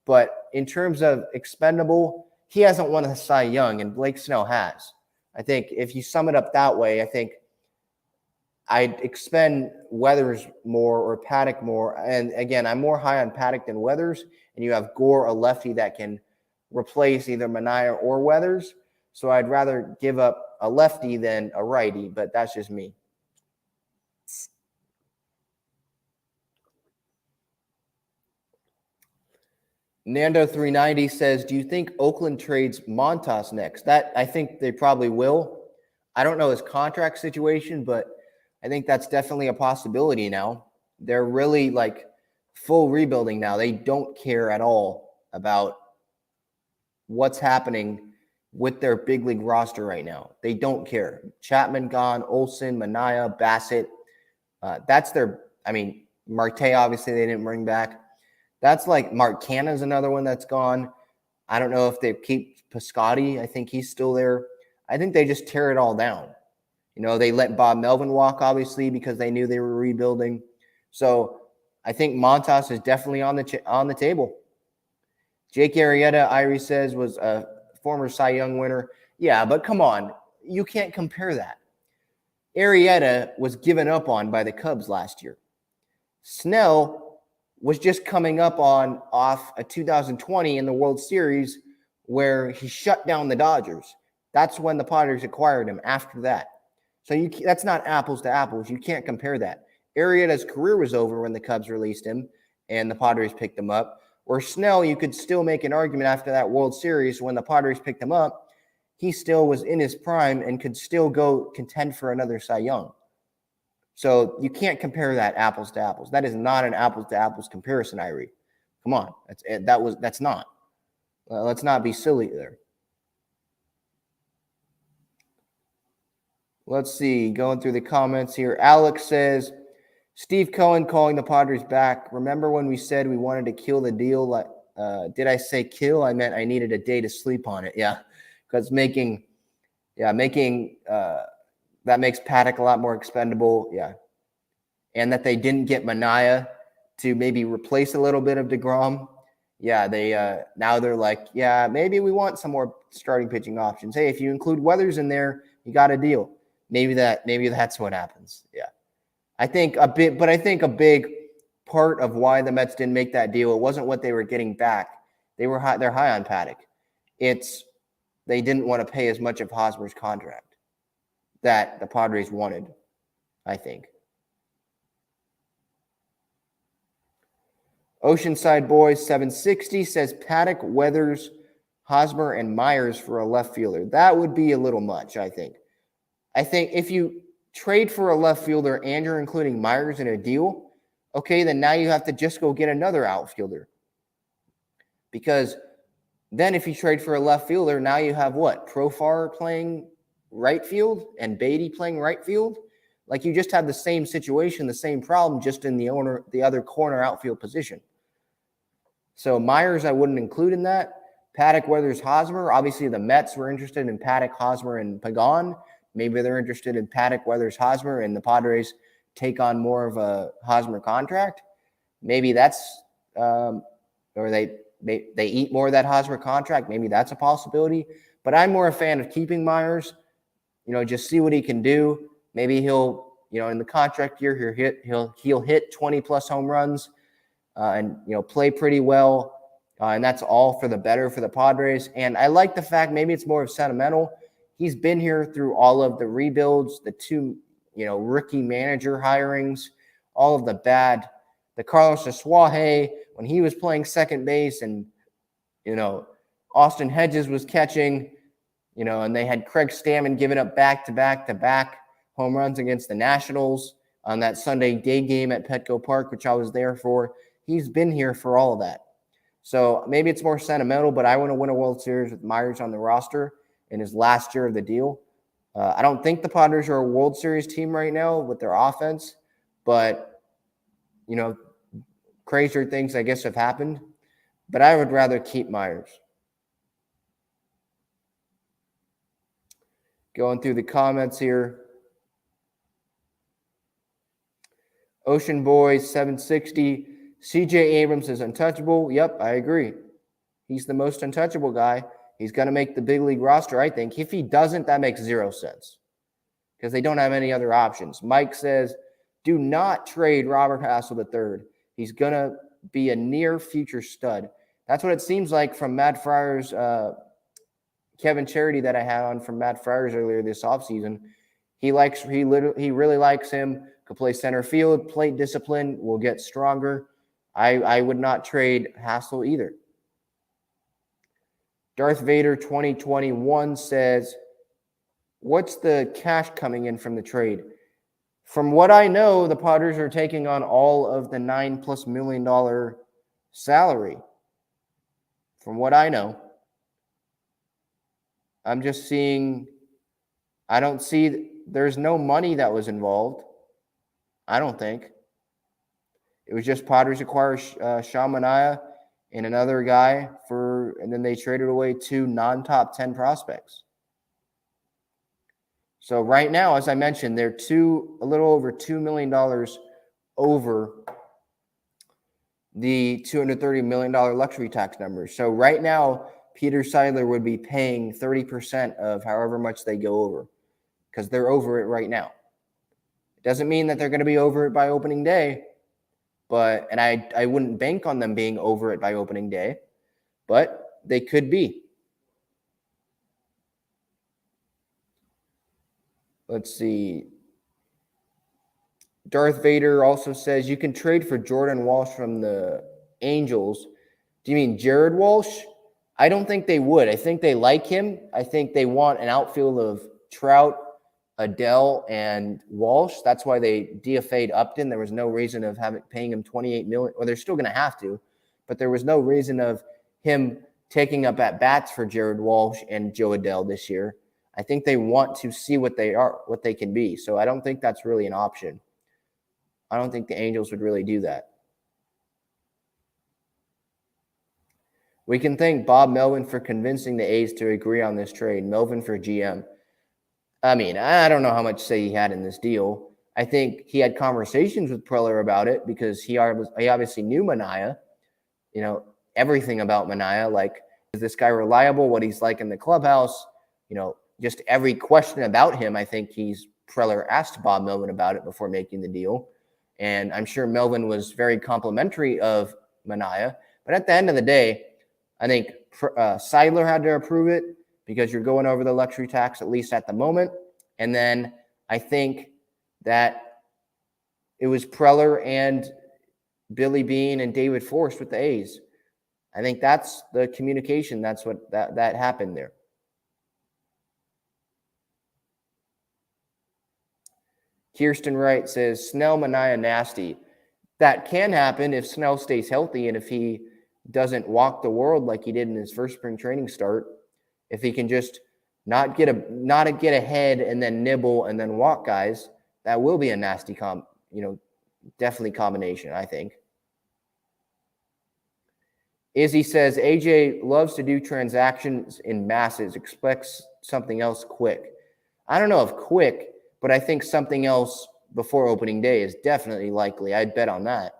but in terms of expendable, he hasn't won a Cy Young, and Blake Snell has. I think if you sum it up that way, I think I'd expend Weathers more or Paddock more. And again, I'm more high on Paddock than Weathers. And you have Gore, a lefty that can replace either Manaea or Weathers. So I'd rather give up a lefty than a righty, but that's just me. Nando390 says, do you think Oakland trades Montas next? That I think they probably will. I don't know his contract situation, but I think that's definitely a possibility now. They're really like full rebuilding now. They don't care at all about what's happening with their big league roster right now. They don't care. Chapman gone, Olsen, Manaea, Bassett. That's their, I mean, Marte, obviously they didn't bring back. That's like Mark Canna's another one that's gone. I don't know if they keep Piscotty. I think he's still there. I think they just tear it all down. You know, they let Bob Melvin walk, obviously, because they knew they were rebuilding. So I think Montas is definitely on the table. Jake Arrieta, Irie says, was a former Cy Young winner. Yeah, but come on. You can't compare that. Arrieta was given up on by the Cubs last year. Snell was just coming up off a 2020 in the World Series where he shut down the Dodgers. That's when the Padres acquired him after that. So that's not apples to apples. You can't compare that. Arrieta's career was over when the Cubs released him and the Padres picked him up. Where Snell, you could still make an argument after that World Series when the Padres picked him up, he still was in his prime and could still go contend for another Cy Young. So you can't compare that apples to apples. That is not an apples to apples comparison, Irie. Come on, that's not. Let's not be silly there. Let's see, going through the comments here. Alex says, Steve Cohen calling the Padres back. Remember when we said we wanted to kill the deal? Did I say kill? I meant I needed a day to sleep on it. Yeah, because that makes Paddock a lot more expendable. Yeah, and that they didn't get Manaea to maybe replace a little bit of DeGrom. Yeah, now they're like, yeah, maybe we want some more starting pitching options. Hey, if you include Weathers in there, you got a deal. Maybe that's what happens. Yeah. I think a big part of why the Mets didn't make that deal, it wasn't what they were getting back. They're high on Paddock. It's they didn't want to pay as much of Hosmer's contract that the Padres wanted, I think. Oceanside Boys 760 says Paddock, Weathers, Hosmer, and Myers for a left fielder. That would be a little much, I think. I think if you trade for a left fielder and you're including Myers in a deal, okay, then now you have to just go get another outfielder. Because then if you trade for a left fielder, now you have what? Profar playing right field and Beatty playing right field? Like you just have the same situation, the same problem, just in the other corner outfield position. So Myers I wouldn't include in that. Paddock, Weathers, Hosmer. Obviously the Mets were interested in Paddock, Hosmer, and Pagan. Maybe they're interested in Paddock, Weathers, Hosmer, and the Padres take on more of a Hosmer contract. Maybe that's or they eat more of that Hosmer contract. Maybe that's a possibility. But I'm more a fan of keeping Myers. You know, just see what he can do. Maybe he'll, in the contract year, he'll hit 20 plus home runs and play pretty well. And that's all for the better for the Padres. And I like the fact maybe it's more of sentimental. He's been here through all of the rebuilds, the two, rookie manager hirings, all of the Carlos Asuaje when he was playing second base and, Austin Hedges was catching, and they had Craig Stammen giving up back-to-back home runs against the Nationals on that Sunday day game at Petco Park, which I was there for. He's been here for all of that. So maybe it's more sentimental, but I want to win a World Series with Myers on the roster in his last year of the deal. I don't think the Padres are a World Series team right now with their offense, but, crazier things, I guess, have happened. But I would rather keep Myers. Going through the comments here. Ocean Boys 760. CJ Abrams is untouchable. Yep, I agree. he's the most untouchable guy. He's going to make the big league roster, I think. If he doesn't, that makes zero sense because they don't have any other options. Mike says, do not trade Robert Hassel III. He's going to be a near future stud. That's what it seems like from Matt Fryer's Kevin Charity that I had on from Matt Fryer's earlier this offseason. He really likes him. Could play center field, plate discipline, will get stronger. I would not trade Hassel either. Darth Vader 2021 says, what's the cash coming in from the trade? From what I know, the Padres are taking on all of the $9+ million salary. From what I know. I'm just seeing, I don't see, there's no money that was involved. I don't think. It was just Padres acquire Sean Manaea and another guy and then they traded away 2 non-top 10 prospects. So right now, as I mentioned, they're a little over $2 million over the $230 million luxury tax number. So right now, Peter Seidler would be paying 30% of however much they go over because they're over it right now. It doesn't mean that they're going to be over it by opening day, and I wouldn't bank on them being over it by opening day, but they could be. Let's see. Darth Vader also says you can trade for Jordan Walsh from the Angels. Do you mean Jared Walsh? I don't think they would. I think they like him. I think they want an outfield of Trout, Adele, and Walsh. That's why they DFA'd Upton. There was no reason of paying him $28 million. Or they're still going to have to, but there was no reason of him taking up at bats for Jared Walsh and Joe Adele this year. I think they want to see what they can be. So I don't think that's really an option. I don't think the Angels would really do that. We can thank Bob Melvin for convincing the A's to agree on this trade. Melvin for GM. I mean, I don't know how much say he had in this deal. I think he had conversations with Preller about it because he obviously knew Manaea, everything about Manaea. Like, is this guy reliable? What he's like in the clubhouse? Just every question about him, I think Preller asked Bob Melvin about it before making the deal. And I'm sure Melvin was very complimentary of Manaea. But at the end of the day, I think Seidler had to approve it because you're going over the luxury tax, at least at the moment. And then I think that it was Preller and Billy Beane and David Forst with the A's. I think that's the communication. That's what that happened there. Kirsten Wright says, Snell, Manaea, nasty. That can happen if Snell stays healthy and if he doesn't walk the world like he did in his first spring training start. If he can just not get ahead and then nibble and then walk guys, that will be a nasty definitely combination, I think. Izzy says, AJ loves to do transactions in masses, expects something else quick. I don't know if quick, but I think something else before opening day is definitely likely. I'd bet on that.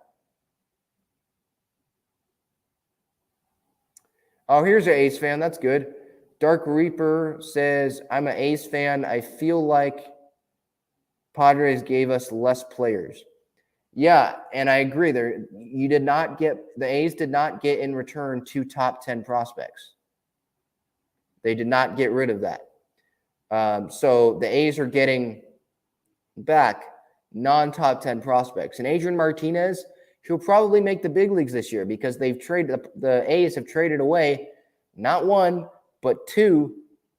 Oh, here's an A's fan. That's good. Dark Reaper says, I'm an A's fan. I feel like Padres gave us less players. Yeah, and I agree. The A's did not get in return 2 top 10 prospects. They did not get rid of that. So the A's are getting back non-top 10 prospects. And Adrian Martinez, he'll probably make the big leagues this year because the A's have traded away not 1, but 2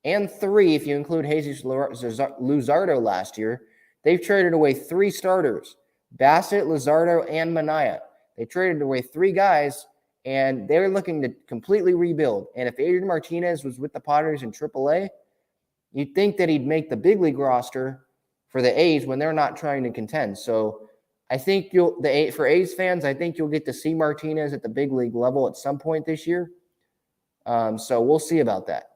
and 3, if you include Jesus Luzardo last year. They've traded away 3 starters, Bassett, Luzardo, and Manaea. They traded away 3 guys, and they're looking to completely rebuild. And if Adrian Martinez was with the Padres in AAA, you'd think that he'd make the big league roster for the A's when they're not trying to contend. So I think for A's fans, I think you'll get to see Martinez at the big league level at some point this year. So we'll see about that.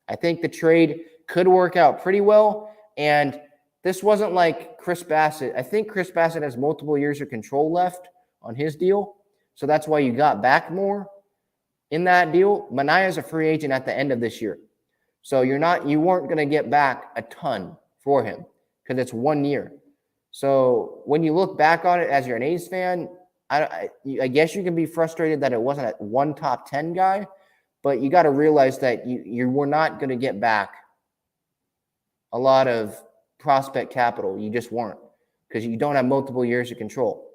I think the trade could work out pretty well. And this wasn't like Chris Bassett. I think Chris Bassett has multiple years of control left on his deal. So that's why you got back more. in that deal, Manaea is a free agent at the end of this year. So you weren't going to get back a ton for him because it's 1 year. So when you look back on it as you're an A's fan, I guess you can be frustrated that it wasn't a one top 10 guy, but you got to realize that you were not going to get back a lot of prospect capital. You just weren't, because you don't have multiple years of control.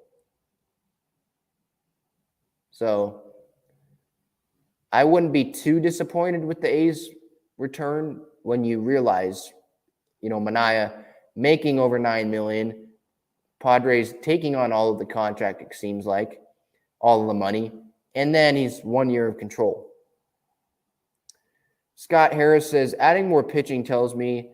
So I wouldn't be too disappointed with the A's return when you realize, Manaea making over $9 million, Padres taking on all of the contract, it seems like, all of the money, and then he's 1 year of control. Scott Harris says, adding more pitching tells me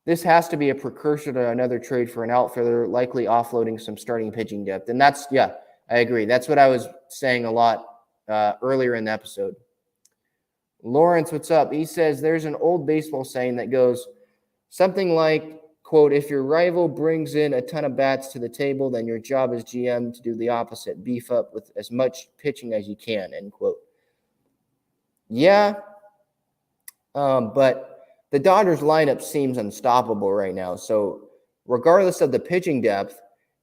this has to be a precursor to another trade for an outfielder, likely offloading some starting pitching depth. And I agree. That's what I was saying a lot earlier in the episode. Lawrence, what's up? He says, there's an old baseball saying that goes something like, quote, if your rival brings in a ton of bats to the table, then your job as GM to do the opposite, beef up with as much pitching as you can, end quote. Yeah, but the Dodgers lineup seems unstoppable right now. So regardless of the pitching depth,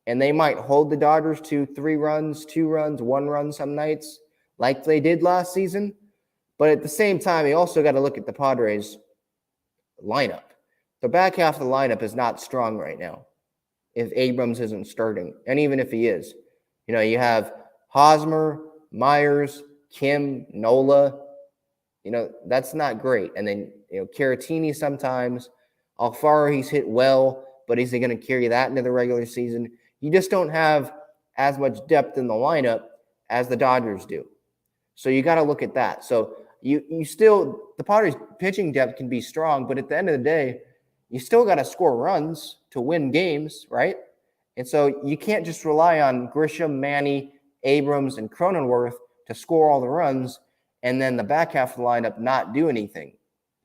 and they might hold the Dodgers to 3 runs, 2 runs, 1 run some nights, like they did last season. But at the same time, you also got to look at the Padres lineup. The back half of the lineup is not strong right now if Abrams isn't starting. And even if he is, you have Hosmer, Myers, Kim, Nola. That's not great. And then, Caratini sometimes. Alfaro, he's hit well, but is he going to carry that into the regular season? You just don't have as much depth in the lineup as the Dodgers do. So you got to look at that. So the Padres pitching depth can be strong, but at the end of the day, you still got to score runs to win games, right? And so you can't just rely on Grisham, Manny, Abrams, and Cronenworth to score all the runs, and then the back half of the lineup not do anything.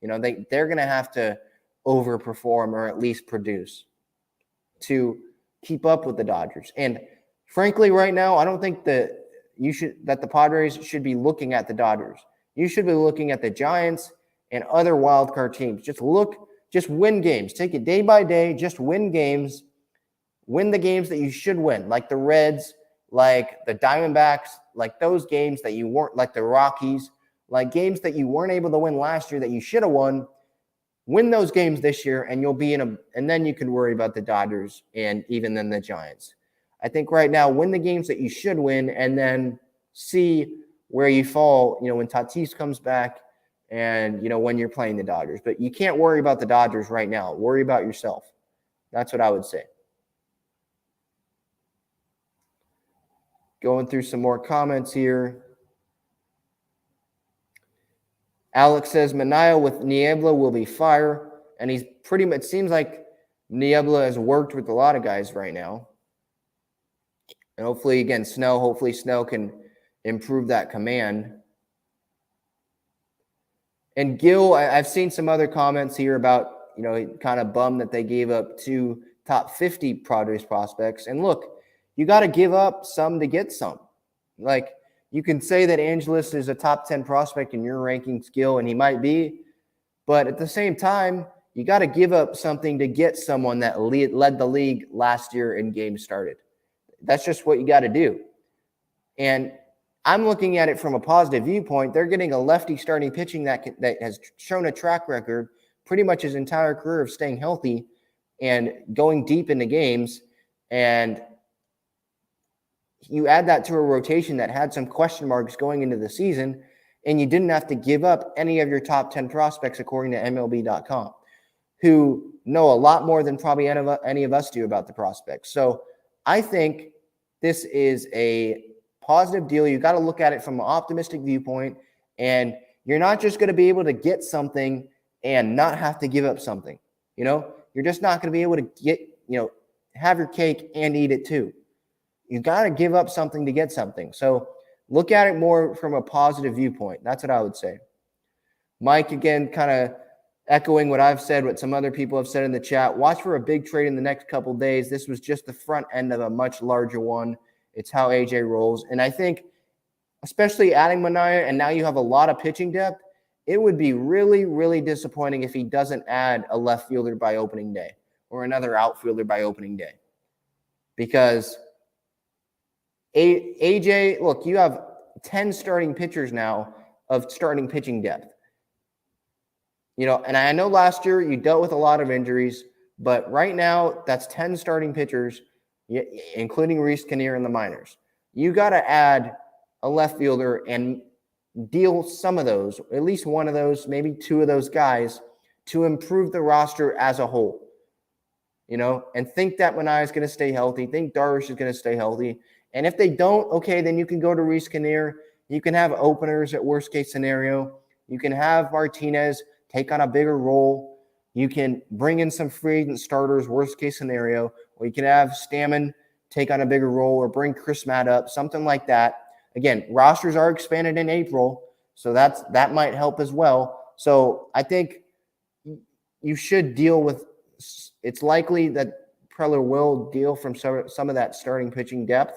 They're going to have to overperform or at least produce to keep up with the Dodgers. And frankly, right now, I don't think that the Padres should be looking at the Dodgers. You should be looking at the Giants and other wild card teams. Just win games. Take it day by day. Just win games. Win the games that you should win, like the Reds, like the Diamondbacks, like those games that you weren't, like the Rockies, like games that you weren't able to win last year that you should have won. Win those games this year, and you'll be and then you can worry about the Dodgers and even then the Giants. I think right now, win the games that you should win, and then see where you fall, when Tatis comes back and, when you're playing the Dodgers. But you can't worry about the Dodgers right now. Worry about yourself. That's what I would say. Going through some more comments here. Alex says, Manaea with Niebla will be fire. And he's pretty much, it seems like Niebla has worked with a lot of guys right now. And hopefully Snow can improve that command. And Gil, I've seen some other comments here about, kind of bummed that they gave up 2 top 50 Padres prospects. And look, you got to give up some to get some. Like, you can say that Angeles is a top 10 prospect in your rankings, Gil, and he might be. But at the same time, you got to give up something to get someone that led the league last year in games started. That's just what you got to do. And I'm looking at it from a positive viewpoint. They're getting a lefty starting pitching that has shown a track record pretty much his entire career of staying healthy and going deep into games. And you add that to a rotation that had some question marks going into the season, and you didn't have to give up any of your top 10 prospects, according to MLB.com, who know a lot more than probably any of us do about the prospects. So I think this is a positive deal. You got to look at it from an optimistic viewpoint, and you're not just going to be able to get something and not have to give up something. You're just not going to be able to get, have your cake and eat it too. You got to give up something to get something. So look at it more from a positive viewpoint. That's what I would say. Mike, again, kind of echoing what I've said, what some other people have said in the chat. Watch for a big trade in the next couple of days. This was just the front end of a much larger one. It's how AJ rolls. And I think especially adding Manaea, and now you have a lot of pitching depth. It would be really, really disappointing if he doesn't add a left fielder by opening day or another outfielder by opening day. Because AJ, look, you have 10 starting pitchers now of starting pitching depth. You know, and I know last year you dealt with a lot of injuries, but right now that's 10 starting pitchers, including Reese Kinnear in the minors. You got to add a left fielder and deal some of those, at least one of those, maybe two of those guys, to improve the roster as a whole. You know, and think that Manaea is going to stay healthy. Think Darvish is going to stay healthy. And if they don't, okay, then you can go to Reese Kinnear. You can have openers at worst case scenario. You can have Martinez take on a bigger role. You can bring in some free agent starters, worst case scenario. Or you can have Stammen take on a bigger role or bring Chris Matt up, something like that. Again, rosters are expanded in April, so that might help as well. So I think you should deal with – it's likely that Preller will deal from some of that starting pitching depth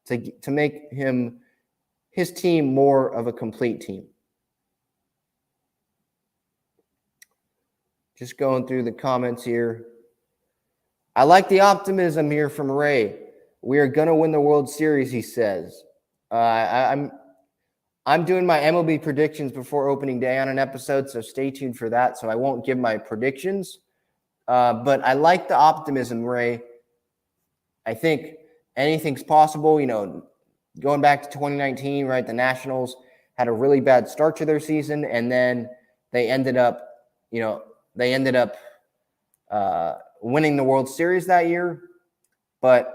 to make his team more of a complete team. Just going through the comments here. I like the optimism here from Ray. We are going to win the World Series, he says. I'm doing my MLB predictions before opening day on an episode, so stay tuned for that. So I won't give my predictions. But I like the optimism, Ray. I think anything's possible. You know, going back to 2019, right, the Nationals had a really bad start to their season, and then they ended up winning the World Series that year. But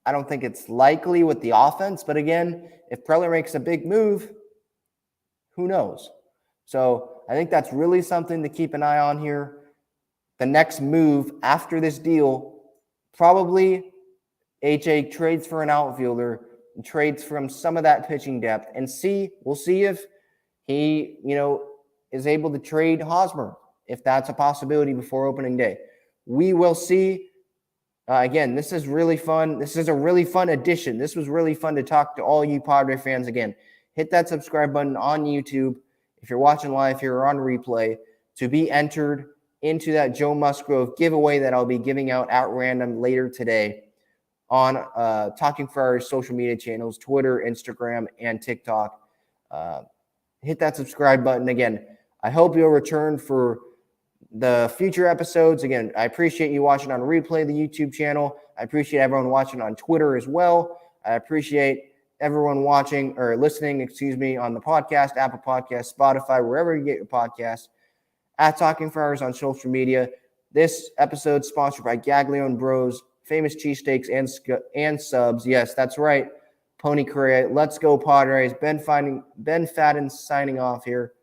I don't think it's likely with the offense. But again, if Preller makes a big move, who knows? So I think that's really something to keep an eye on here. The next move after this deal, probably AJ trades for an outfielder and trades from some of that pitching depth, and we'll see if he, is able to trade Hosmer, if that's a possibility before opening day. We will see. Again, this is really fun. This is a really fun edition. This was really fun to talk to all you Padre fans. Again, hit that subscribe button on YouTube if you're watching live here or on replay to be entered into that Joe Musgrove giveaway that I'll be giving out at random later today on Talking Friars social media channels, Twitter, Instagram, and TikTok. Hit that subscribe button. Again, I hope you'll return for the future episodes. Again, I appreciate you watching on replay, the YouTube channel. I appreciate everyone watching on Twitter as well. I appreciate everyone watching or listening, on the podcast, Apple Podcasts, Spotify, wherever you get your podcasts, at Talking Friars on social media. This episode sponsored by Gaglione Bros, famous cheesesteaks and subs. Yes, that's right. Pony Correa. Let's go Padres. Ben Fadden signing off here.